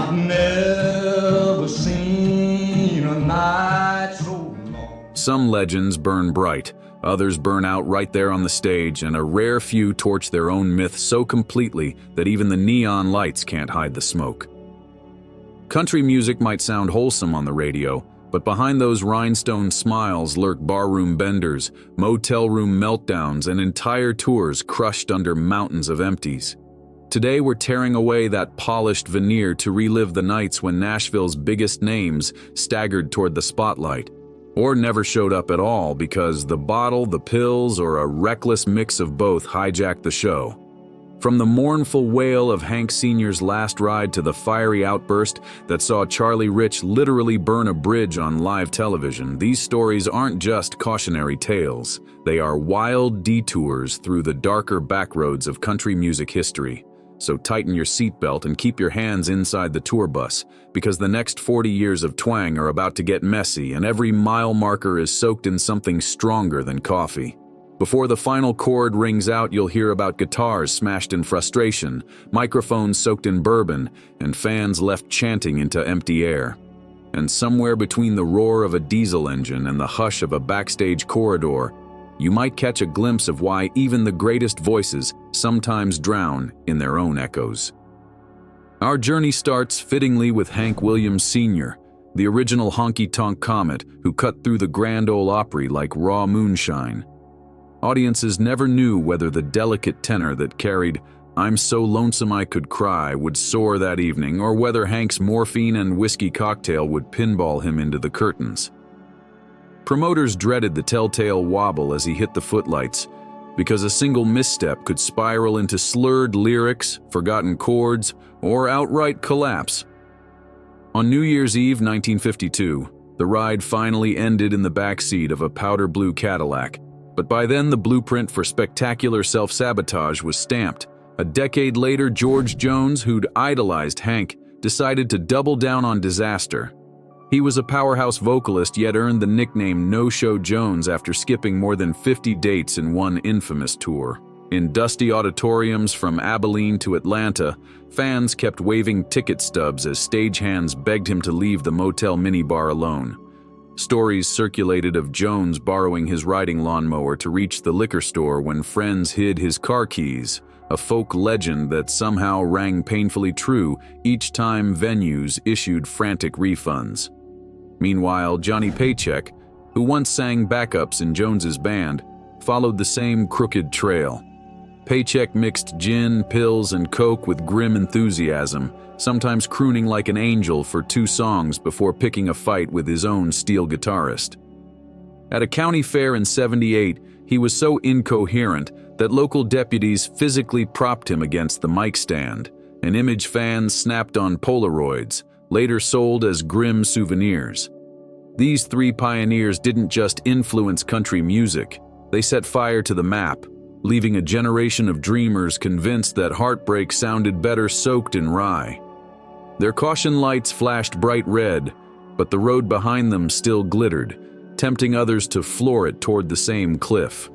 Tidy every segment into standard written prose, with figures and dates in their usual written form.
I've never seen a night so long. Some legends burn bright, others burn out right there on the stage, and a rare few torch their own myth so completely that even the neon lights can't hide the smoke. Country music might sound wholesome on the radio, but behind those rhinestone smiles lurk barroom benders, motel room meltdowns, and entire tours crushed under mountains of empties. Today we're tearing away that polished veneer to relive the nights when Nashville's biggest names staggered toward the spotlight, or never showed up at all because the bottle, the pills, or a reckless mix of both hijacked the show. From the mournful wail of Hank Sr.'s last ride to the fiery outburst that saw Charlie Rich literally burn a bridge on live television, these stories aren't just cautionary tales. They are wild detours through the darker backroads of country music history. So tighten your seatbelt and keep your hands inside the tour bus, because the next 40 years of twang are about to get messy and every mile marker is soaked in something stronger than coffee. Before the final chord rings out, you'll hear about guitars smashed in frustration, microphones soaked in bourbon, and fans left chanting into empty air. And somewhere between the roar of a diesel engine and the hush of a backstage corridor, you might catch a glimpse of why even the greatest voices sometimes drown in their own echoes. Our journey starts fittingly with Hank Williams Sr., the original honky-tonk comet who cut through the Grand Ole Opry like raw moonshine. Audiences never knew whether the delicate tenor that carried "I'm so lonesome I could cry" would soar that evening, or whether Hank's morphine and whiskey cocktail would pinball him into the curtains. Promoters dreaded the telltale wobble as he hit the footlights, because a single misstep could spiral into slurred lyrics, forgotten chords, or outright collapse. On New Year's Eve 1952, the ride finally ended in the backseat of a powder blue Cadillac, but by then the blueprint for spectacular self-sabotage was stamped. A decade later, George Jones, who'd idolized Hank, decided to double down on disaster. He was a powerhouse vocalist, yet earned the nickname No-Show Jones after skipping more than 50 dates in one infamous tour. In dusty auditoriums from Abilene to Atlanta, fans kept waving ticket stubs as stagehands begged him to leave the motel minibar alone. Stories circulated of Jones borrowing his riding lawnmower to reach the liquor store when friends hid his car keys, a folk legend that somehow rang painfully true each time venues issued frantic refunds. Meanwhile, Johnny Paycheck, who once sang backups in Jones's band, followed the same crooked trail. Paycheck mixed gin, pills, and coke with grim enthusiasm, sometimes crooning like an angel for 2 songs before picking a fight with his own steel guitarist. At a county fair in '78, he was so incoherent that local deputies physically propped him against the mic stand, an image fans snapped on Polaroids, later sold as grim souvenirs. These 3 pioneers didn't just influence country music, they set fire to the map, leaving a generation of dreamers convinced that heartbreak sounded better soaked in rye. Their caution lights flashed bright red, but the road behind them still glittered, tempting others to floor it toward the same cliff.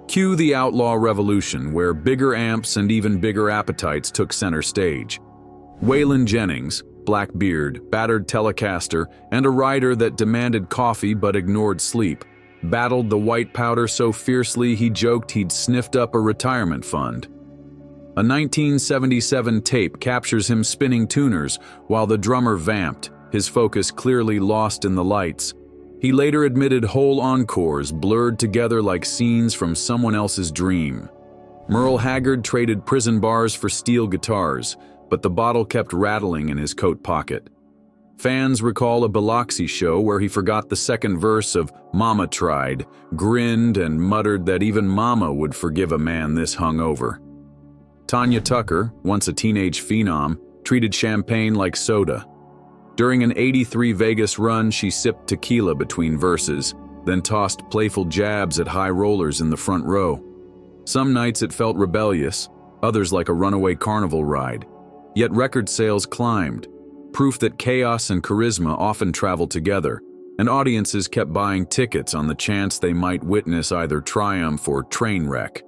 Cue the outlaw revolution, where bigger amps and even bigger appetites took center stage. Waylon Jennings, black beard, battered Telecaster, and a rider that demanded coffee but ignored sleep, battled the white powder so fiercely he joked he'd sniffed up a retirement fund. A 1977 tape captures him spinning tuners while the drummer vamped, his focus clearly lost in the lights. He later admitted whole encores blurred together like scenes from someone else's dream. Merle Haggard traded prison bars for steel guitars, but the bottle kept rattling in his coat pocket. Fans recall a Biloxi show where he forgot the second verse of "Mama Tried," grinned, and muttered that even Mama would forgive a man this hungover. Tanya Tucker, once a teenage phenom, treated champagne like soda. During an '83 Vegas run, she sipped tequila between verses, then tossed playful jabs at high rollers in the front row. Some nights it felt rebellious, others like a runaway carnival ride. Yet record sales climbed, proof that chaos and charisma often travel together, and audiences kept buying tickets on the chance they might witness either triumph or train wreck.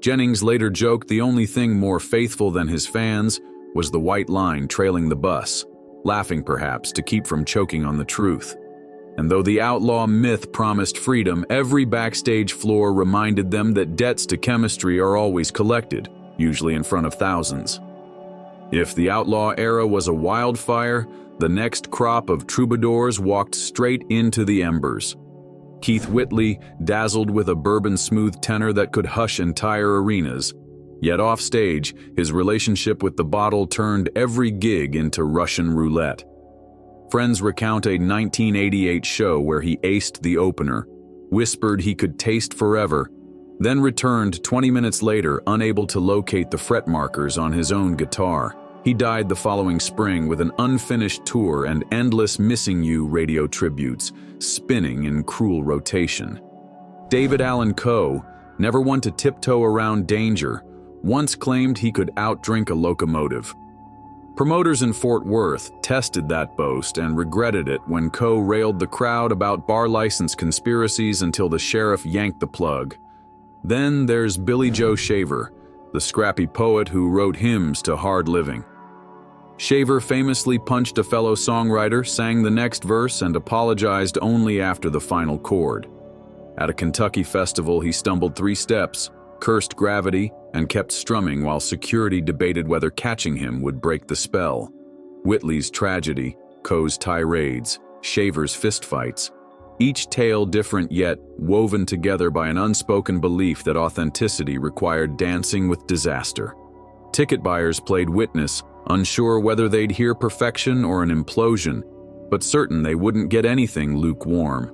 Jennings later joked the only thing more faithful than his fans was the white line trailing the bus, laughing perhaps to keep from choking on the truth. And though the outlaw myth promised freedom, every backstage floor reminded them that debts to chemistry are always collected, usually in front of thousands. If the outlaw era was a wildfire, the next crop of troubadours walked straight into the embers. Keith Whitley dazzled with a bourbon-smooth tenor that could hush entire arenas. Yet offstage, his relationship with the bottle turned every gig into Russian roulette. Friends recount a 1988 show where he aced the opener, whispered he could taste forever, then returned 20 minutes later unable to locate the fret markers on his own guitar. He died the following spring with an unfinished tour and endless Missing You radio tributes, spinning in cruel rotation. David Allan Coe, never one to tiptoe around danger, once claimed he could outdrink a locomotive. Promoters in Fort Worth tested that boast and regretted it when Coe railed the crowd about bar license conspiracies until the sheriff yanked the plug. Then there's Billy Joe Shaver, the scrappy poet who wrote hymns to hard living. Shaver famously punched a fellow songwriter, sang the next verse, and apologized only after the final chord. At a Kentucky festival, he stumbled 3 steps, cursed gravity, and kept strumming while security debated whether catching him would break the spell. Whitley's tragedy, Coe's tirades, Shaver's fistfights, each tale different yet woven together by an unspoken belief that authenticity required dancing with disaster. Ticket buyers played witness, unsure whether they'd hear perfection or an implosion, but certain they wouldn't get anything lukewarm.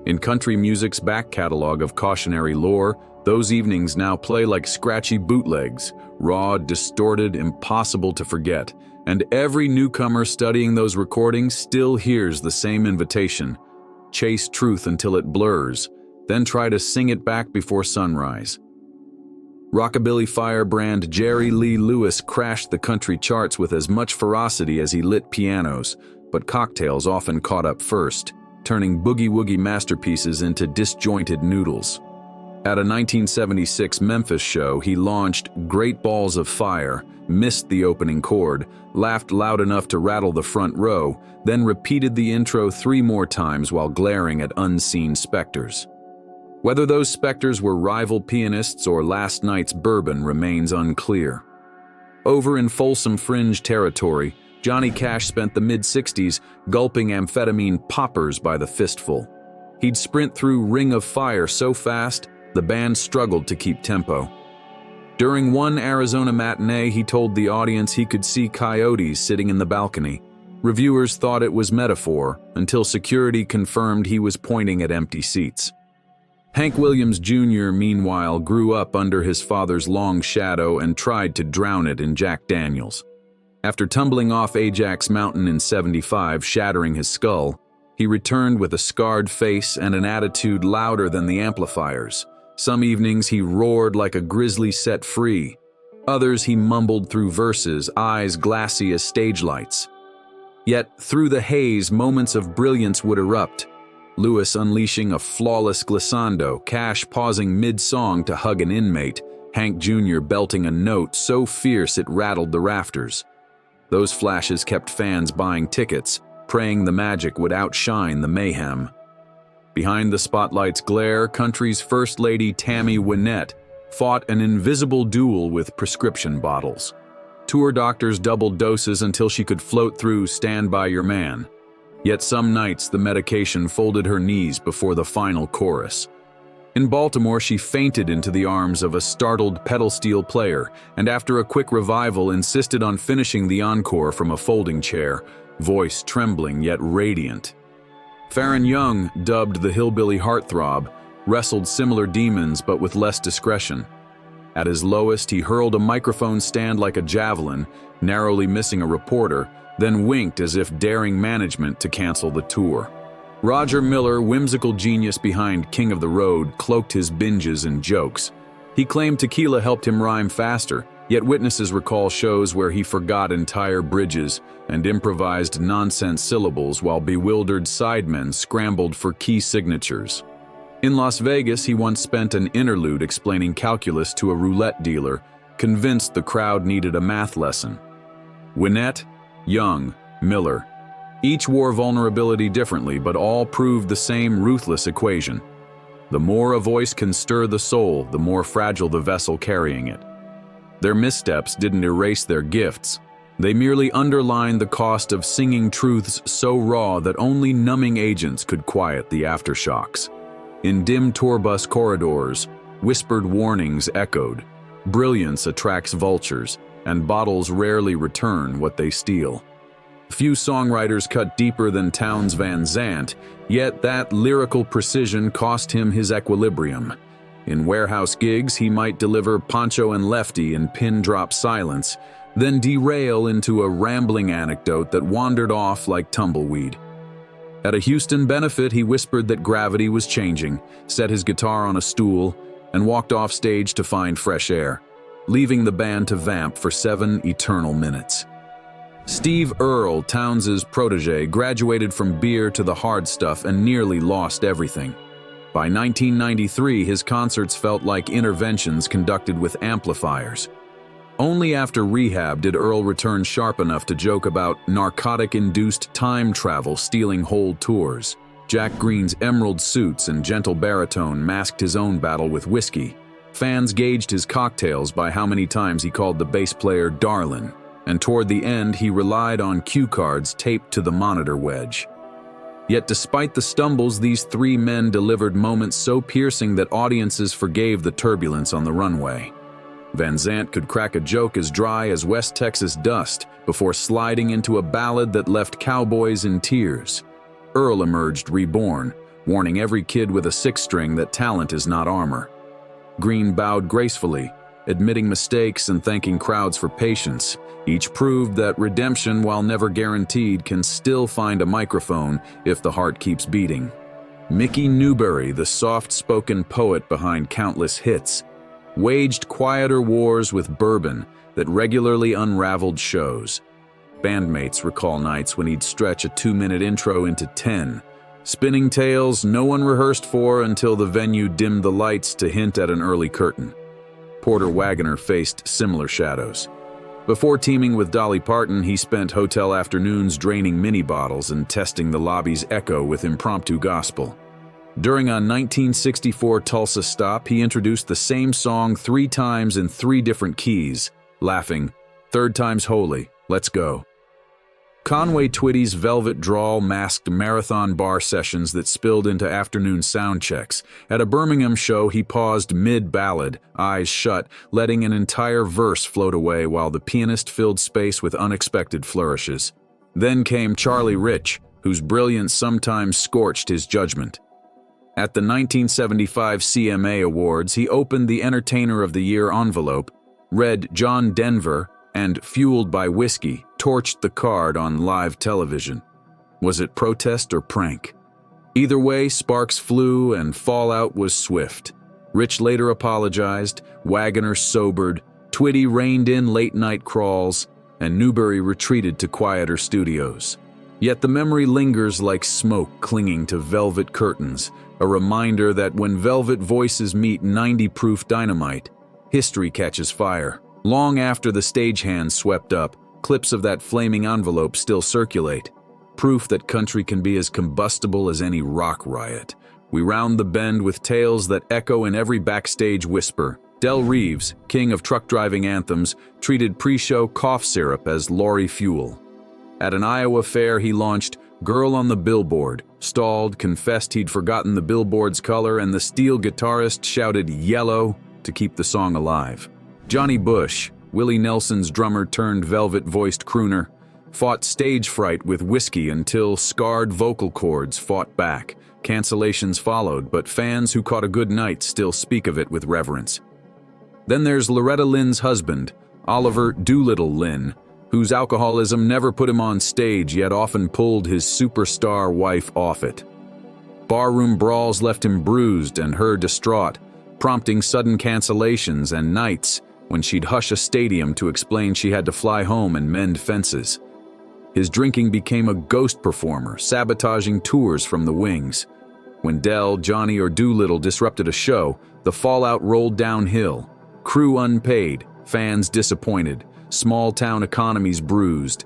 In country music's back catalog of cautionary lore, those evenings now play like scratchy bootlegs, raw, distorted, impossible to forget, and every newcomer studying those recordings still hears the same invitation: chase truth until it blurs, then try to sing it back before sunrise. Rockabilly firebrand Jerry Lee Lewis crashed the country charts with as much ferocity as he lit pianos, but cocktails often caught up first, turning boogie-woogie masterpieces into disjointed noodles. At a 1976 Memphis show, he launched Great Balls of Fire, missed the opening chord, laughed loud enough to rattle the front row, then repeated the intro 3 more times while glaring at unseen specters. Whether those specters were rival pianists or last night's bourbon remains unclear. Over in Folsom Fringe territory, Johnny Cash spent the mid-60s gulping amphetamine poppers by the fistful. He'd sprint through Ring of Fire so fast, the band struggled to keep tempo. During one Arizona matinee, he told the audience he could see coyotes sitting in the balcony. Reviewers thought it was metaphor, until security confirmed he was pointing at empty seats. Hank Williams Jr., meanwhile, grew up under his father's long shadow and tried to drown it in Jack Daniels. After tumbling off Ajax Mountain in '75, shattering his skull, he returned with a scarred face and an attitude louder than the amplifiers. Some evenings he roared like a grizzly set free. Others he mumbled through verses, eyes glassy as stage lights. Yet through the haze, moments of brilliance would erupt. Lewis unleashing a flawless glissando, Cash pausing mid-song to hug an inmate, Hank Jr. belting a note so fierce it rattled the rafters. Those flashes kept fans buying tickets, praying the magic would outshine the mayhem. Behind the spotlight's glare, country's First Lady Tammy Wynette fought an invisible duel with prescription bottles. Tour doctors doubled doses until she could float through Stand By Your Man. Yet some nights the medication folded her knees before the final chorus. In Baltimore, she fainted into the arms of a startled pedal steel player, and after a quick revival insisted on finishing the encore from a folding chair, voice trembling yet radiant. Farron Young, dubbed the hillbilly heartthrob, wrestled similar demons but with less discretion. At his lowest, he hurled a microphone stand like a javelin, narrowly missing a reporter, then winked as if daring management to cancel the tour. Roger Miller, whimsical genius behind King of the Road, cloaked his binges in jokes. He claimed tequila helped him rhyme faster, yet witnesses recall shows where he forgot entire bridges and improvised nonsense syllables while bewildered sidemen scrambled for key signatures. In Las Vegas, he once spent an interlude explaining calculus to a roulette dealer, convinced the crowd needed a math lesson. Winnett, Young, Miller. Each wore vulnerability differently, but all proved the same ruthless equation. The more a voice can stir the soul, the more fragile the vessel carrying it. Their missteps didn't erase their gifts. They merely underlined the cost of singing truths so raw that only numbing agents could quiet the aftershocks. In dim tourbus corridors, whispered warnings echoed. Brilliance attracts vultures, and bottles rarely return what they steal. Few songwriters cut deeper than Townes Van Zandt, yet that lyrical precision cost him his equilibrium. In warehouse gigs, he might deliver Pancho and Lefty in pin-drop silence, then derail into a rambling anecdote that wandered off like tumbleweed. At a Houston benefit, he whispered that gravity was changing, set his guitar on a stool, and walked off stage to find fresh air, leaving the band to vamp for 7 eternal minutes. Steve Earle, Townes' protege, graduated from beer to the hard stuff and nearly lost everything. By 1993, his concerts felt like interventions conducted with amplifiers. Only after rehab did Earle return sharp enough to joke about narcotic-induced time travel stealing whole tours. Jack Green's emerald suits and gentle baritone masked his own battle with whiskey. Fans gauged his cocktails by how many times he called the bass player darlin', and toward the end he relied on cue cards taped to the monitor wedge. Yet despite the stumbles, these 3 men delivered moments so piercing that audiences forgave the turbulence on the runway. Van Zandt could crack a joke as dry as West Texas dust before sliding into a ballad that left cowboys in tears. Earle emerged reborn, warning every kid with a 6-string that talent is not armor. Green bowed gracefully, admitting mistakes and thanking crowds for patience. Each proved that redemption, while never guaranteed, can still find a microphone if the heart keeps beating. Mickey Newbury, the soft-spoken poet behind countless hits, waged quieter wars with bourbon that regularly unraveled shows. Bandmates recall nights when he'd stretch a 2-minute intro into 10, spinning tales no one rehearsed for until the venue dimmed the lights to hint at an early curtain. Porter Wagoner faced similar shadows. Before teaming with Dolly Parton, he spent hotel afternoons draining mini bottles and testing the lobby's echo with impromptu gospel. During a 1964 Tulsa stop, he introduced the same song 3 times in 3 different keys, laughing, "Third time's holy, let's go." Conway Twitty's velvet drawl masked marathon bar sessions that spilled into afternoon sound checks. At a Birmingham show, he paused mid-ballad, eyes shut, letting an entire verse float away while the pianist filled space with unexpected flourishes. Then came Charlie Rich, whose brilliance sometimes scorched his judgment. At the 1975 CMA Awards, he opened the Entertainer of the Year envelope, read John Denver, and, fueled by whiskey, torched the card on live television. Was it protest or prank? Either way, sparks flew and fallout was swift. Rich later apologized, Wagoner sobered, Twitty reined in late-night crawls, and Newbury retreated to quieter studios. Yet the memory lingers like smoke clinging to velvet curtains, a reminder that when velvet voices meet 90-proof dynamite, history catches fire. Long after the stagehands swept up, clips of that flaming envelope still circulate, proof that country can be as combustible as any rock riot. We round the bend with tales that echo in every backstage whisper. Del Reeves, king of truck-driving anthems, treated pre-show cough syrup as lorry fuel. At an Iowa fair, he launched "Girl on the Billboard," stalled, confessed he'd forgotten the billboard's color, and the steel guitarist shouted "Yellow" to keep the song alive. Johnny Bush, Willie Nelson's drummer-turned-velvet-voiced crooner, fought stage fright with whiskey until scarred vocal cords fought back. Cancellations followed, but fans who caught a good night still speak of it with reverence. Then there's Loretta Lynn's husband, Oliver Doolittle Lynn, whose alcoholism never put him on stage yet often pulled his superstar wife off it. Barroom brawls left him bruised and her distraught, prompting sudden cancellations and nights when she'd hush a stadium to explain she had to fly home and mend fences. His drinking became a ghost performer, sabotaging tours from the wings. When Del, Johnny, or Doolittle disrupted a show, the fallout rolled downhill. Crew unpaid, fans disappointed, small-town economies bruised.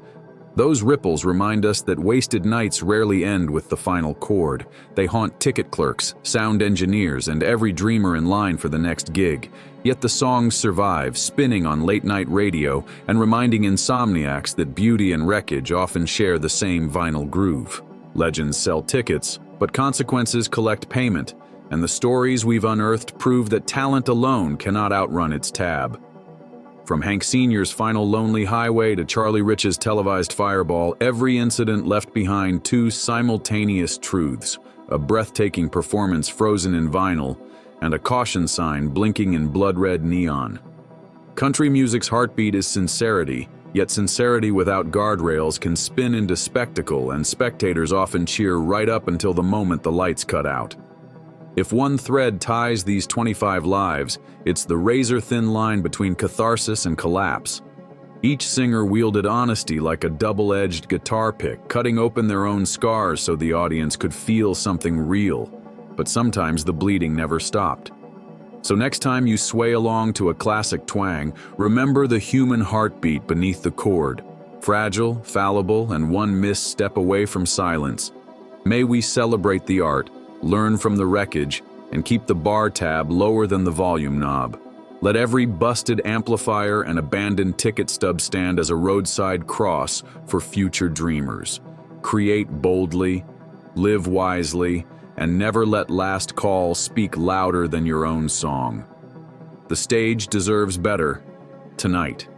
Those ripples remind us that wasted nights rarely end with the final chord. They haunt ticket clerks, sound engineers, and every dreamer in line for the next gig. Yet the songs survive, spinning on late-night radio and reminding insomniacs that beauty and wreckage often share the same vinyl groove. Legends sell tickets, but consequences collect payment, and the stories we've unearthed prove that talent alone cannot outrun its tab. From Hank Sr.'s final Lonely Highway to Charlie Rich's televised Fireball, every incident left behind two simultaneous truths: a breathtaking performance frozen in vinyl, and a caution sign blinking in blood-red neon. Country music's heartbeat is sincerity, yet sincerity without guardrails can spin into spectacle, and spectators often cheer right up until the moment the lights cut out. If one thread ties these 25 lives, it's the razor-thin line between catharsis and collapse. Each singer wielded honesty like a double-edged guitar pick, cutting open their own scars so the audience could feel something real. But sometimes the bleeding never stopped. So next time you sway along to a classic twang, remember the human heartbeat beneath the chord. Fragile, fallible, and one misstep away from silence. May we celebrate the art, learn from the wreckage, and keep the bar tab lower than the volume knob. Let every busted amplifier and abandoned ticket stub stand as a roadside cross for future dreamers. Create boldly, live wisely, and never let last call speak louder than your own song. The stage deserves better tonight.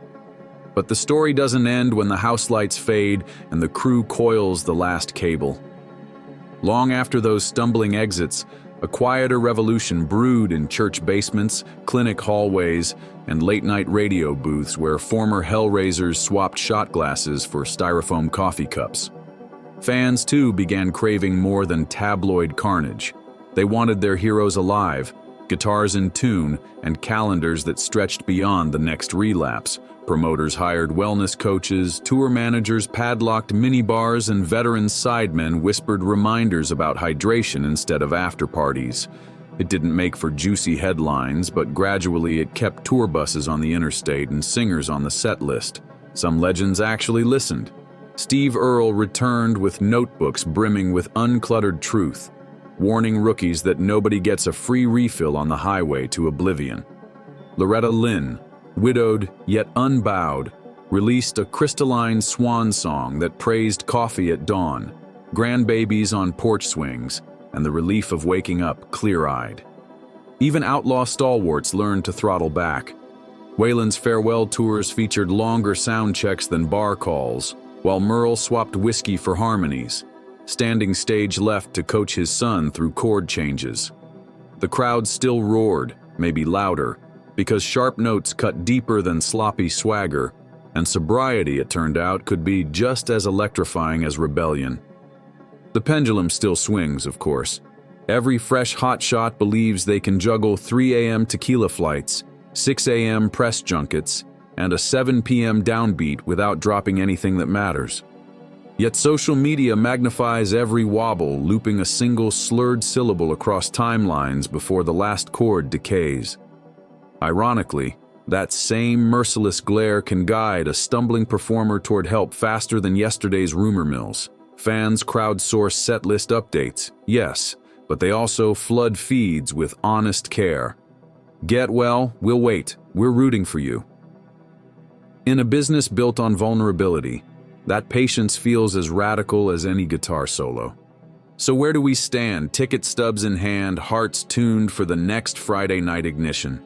But the story doesn't end when the house lights fade and the crew coils the last cable. Long after those stumbling exits, a quieter revolution brewed in church basements, clinic hallways, and late-night radio booths where former hellraisers swapped shot glasses for styrofoam coffee cups. Fans, too, began craving more than tabloid carnage. They wanted their heroes alive, guitars in tune, and calendars that stretched beyond the next relapse. Promoters hired wellness coaches, tour managers padlocked minibars, and veteran sidemen whispered reminders about hydration instead of after-parties. It didn't make for juicy headlines, but gradually it kept tour buses on the interstate and singers on the set list. Some legends actually listened. Steve Earle returned with notebooks brimming with uncluttered truth, warning rookies that nobody gets a free refill on the highway to oblivion. Loretta Lynn, widowed yet unbowed, released a crystalline swan song that praised coffee at dawn, grandbabies on porch swings, and the relief of waking up clear-eyed. Even outlaw stalwarts learned to throttle back. Waylon's farewell tours featured longer sound checks than bar calls, while Merle swapped whiskey for harmonies, standing stage left to coach his son through chord changes. The crowd still roared, maybe louder, because sharp notes cut deeper than sloppy swagger, and sobriety, it turned out, could be just as electrifying as rebellion. The pendulum still swings, of course. Every fresh hotshot believes they can juggle 3 a.m. tequila flights, 6 a.m. press junkets, and a 7 p.m. downbeat without dropping anything that matters. Yet social media magnifies every wobble, looping a single slurred syllable across timelines before the last chord decays. Ironically, that same merciless glare can guide a stumbling performer toward help faster than yesterday's rumor mills. Fans crowdsource setlist updates, yes, but they also flood feeds with honest care. Get well, we'll wait, we're rooting for you. In a business built on vulnerability, that patience feels as radical as any guitar solo. So where do we stand, ticket stubs in hand, hearts tuned for the next Friday night ignition?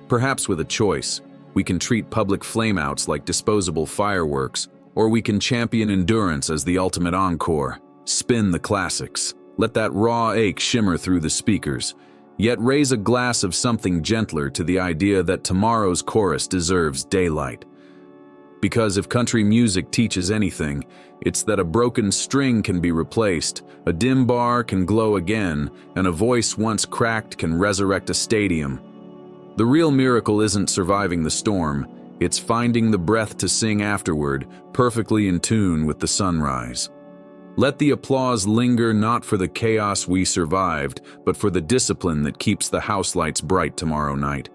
Perhaps with a choice. We can treat public flameouts like disposable fireworks, or we can champion endurance as the ultimate encore. Spin the classics. Let that raw ache shimmer through the speakers. Yet raise a glass of something gentler to the idea that tomorrow's chorus deserves daylight. Because if country music teaches anything, it's that a broken string can be replaced, a dim bar can glow again, and a voice once cracked can resurrect a stadium. The real miracle isn't surviving the storm, it's finding the breath to sing afterward, perfectly in tune with the sunrise. Let the applause linger not for the chaos we survived, but for the discipline that keeps the house lights bright tomorrow night.